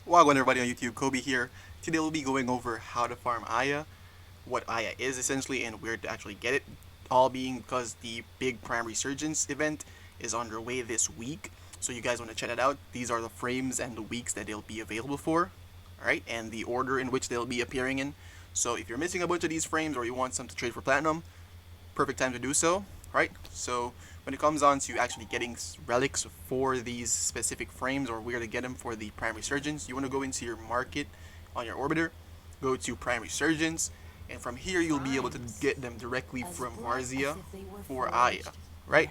Welcome everybody on YouTube, Kobe here. Today we'll be going over how to farm Aya, what Aya is essentially, and where to actually get it. All being because the big Prime Resurgence event is underway this week. So you guys want to check it out. These are the frames and the weeks that they'll be available for. Alright, and the order in which they'll be appearing in. So if you're missing a bunch of these frames or you want some to trade for platinum, perfect time to do so, right? So when it comes on to actually getting relics for these specific frames or where to get them for the Prime Resurgence, you want to go into your market on your orbiter, go to Prime Resurgence, and from here you'll be able to get them directly from Marzia for Aya, right?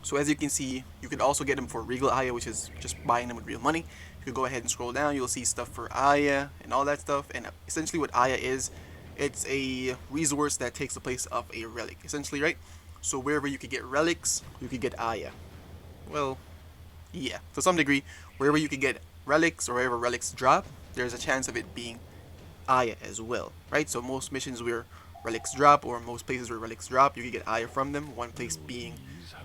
So as you can see, you can also get them for Regal Aya, which is just buying them with real money. You can go ahead and scroll down, you'll see stuff for Aya and all that stuff. And essentially what Aya is, it's a resource that takes the place of a relic, essentially, right? So wherever you could get relics, you could get Aya. Well, yeah, to some degree, wherever you could get relics or wherever relics drop, there's a chance of it being Aya as well, right? So most missions where relics drop, or most places where relics drop, you can get Aya from them. One place being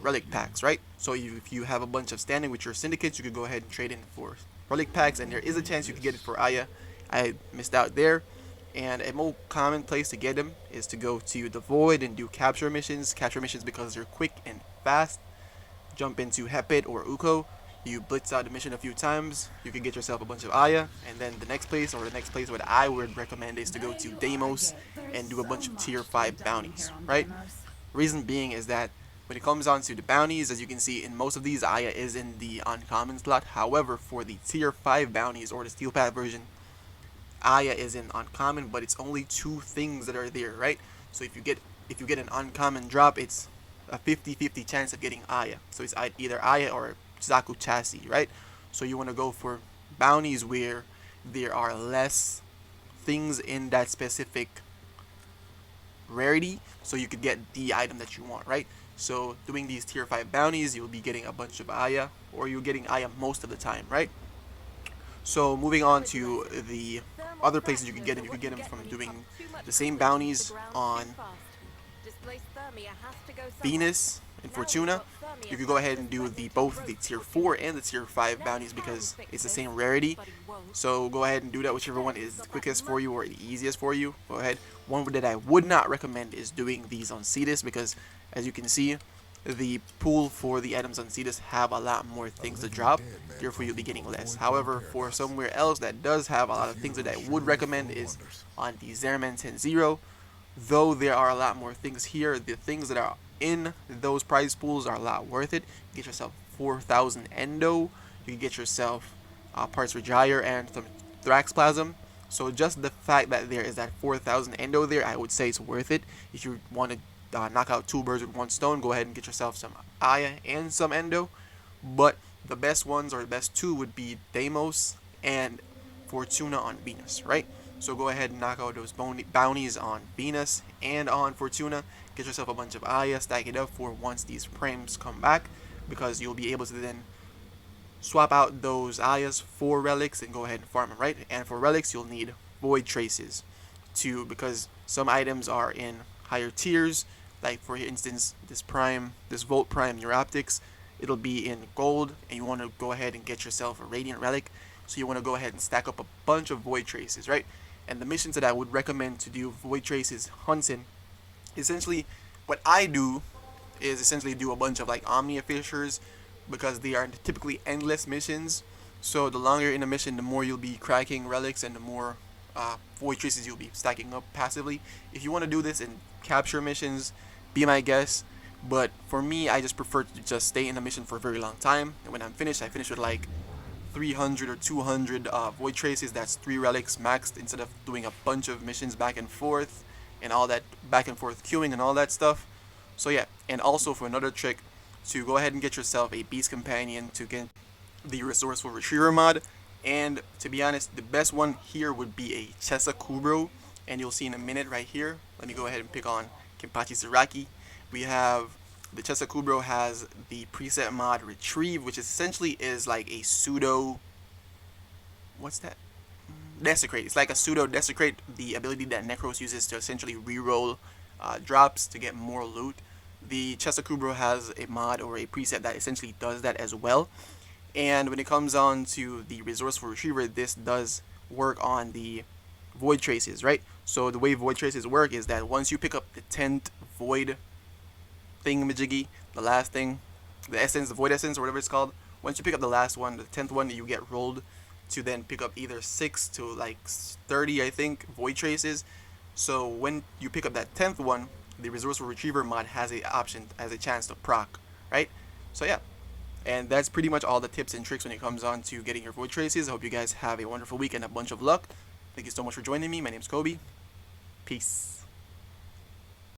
relic packs, right? So if you have a bunch of standing with your syndicates, you could go ahead and trade in for relic packs, and there is a chance you could get it for Aya. I missed out there. And a more common place to get them is to go to the Void and do capture missions. Capture missions because they're quick and fast. Jump into Hepit or Uko. You blitz out the mission a few times. You can get yourself a bunch of Aya. And then the next place, or the next place what I would recommend is to go to Deimos and do a bunch of tier 5 bounties, right? Reason being is that when it comes on to the bounties, as you can see in most of these, Aya is in the uncommon slot. However, for the tier 5 bounties or the steel path version, Aya is in uncommon, but it's only two things that are there, right? So if you get an uncommon drop, it's a 50-50 chance of getting Aya. So it's either Aya or Zaku Chassis, right? So you want to go for bounties where there are less things in that specific rarity, so you could get the item that you want, right? So doing these tier 5 bounties, you'll be getting a bunch of Aya, or you're getting Aya most of the time, right? So moving on to the other places you could get them from doing the same bounties on Venus and Fortuna. You could go ahead and do both the tier 4 and the tier 5 bounties because it's the same rarity. So go ahead and do that, whichever one is the quickest for you or the easiest for you. Go ahead. One that I would not recommend is doing these on Cetus because, as you can see, the pool for the items on Cetus have a lot more things to drop, therefore you'll be getting less. However, for somewhere else that does have a lot of things that I would recommend is on the Zerman 10-0. Though there are a lot more things here, the things that are in those prize pools are a lot worth it. You get yourself 4,000 Endo, you can get yourself parts for Gyre and some Thraxplasm. So just the fact that there is that 4,000 Endo there, I would say it's worth it. If you want to knock out two birds with one stone, go ahead and get yourself some Aya and some Endo. But the best ones, or the best two, would be Deimos and Fortuna on Venus, right? So go ahead and knock out those bounties on Venus and on Fortuna. Get yourself a bunch of Aya, stack it up for once these frames come back, because you'll be able to then swap out those Ayas for relics and go ahead and farm them, right? And for relics, you'll need Void Traces too, because some items are in higher tiers. Like for instance, this Volt Prime Neuroptics, it'll be in gold, and you want to go ahead and get yourself a Radiant Relic. So you want to go ahead and stack up a bunch of Void Traces, right? And the missions that I would recommend to do Void Traces hunting, essentially, what I do is essentially do a bunch of like Omnia Fishers, because they are typically endless missions. So the longer you're in a mission, the more you'll be cracking relics, and the more Void Traces you'll be stacking up passively. If you want to do this in capture missions, be my guest. But for me, I just prefer to just stay in a mission for a very long time. And when I'm finished, I finish with like 300 or 200 Void Traces. That's 3 relics maxed, instead of doing a bunch of missions back and forth and all that back and forth queuing and all that stuff. So yeah, and also for another trick, to go ahead and get yourself a Beast Companion to get the Resourceful Retriever mod. And to be honest, the best one here would be a Chesa Kubro, and you'll see in a minute right here. Let me go ahead and pick on Kenpachi Saraki. We have the Chesa Kubro has the preset mod Retrieve, which essentially is like a pseudo, what's that? Desecrate. It's like a pseudo Desecrate, the ability that Necros uses to essentially reroll drops to get more loot. The Chesa Kubro has a mod or a preset that essentially does that as well. And when it comes on to the Resourceful Retriever, this does work on the void traces, right? So the way void traces work is that once you pick up the 10th void thingamajiggy, the last thing, the essence, the void essence, or whatever it's called, once you pick up the last one, the 10th one, you get rolled to then pick up either 6 to like 30, I think, void traces. So when you pick up that 10th one, the Resourceful Retriever mod has a option, has a chance to proc, right? So yeah, and that's pretty much all the tips and tricks when it comes on to getting your void traces. I hope you guys have a wonderful week and a bunch of luck. Thank you so much for joining me. My name's Kobe. Peace.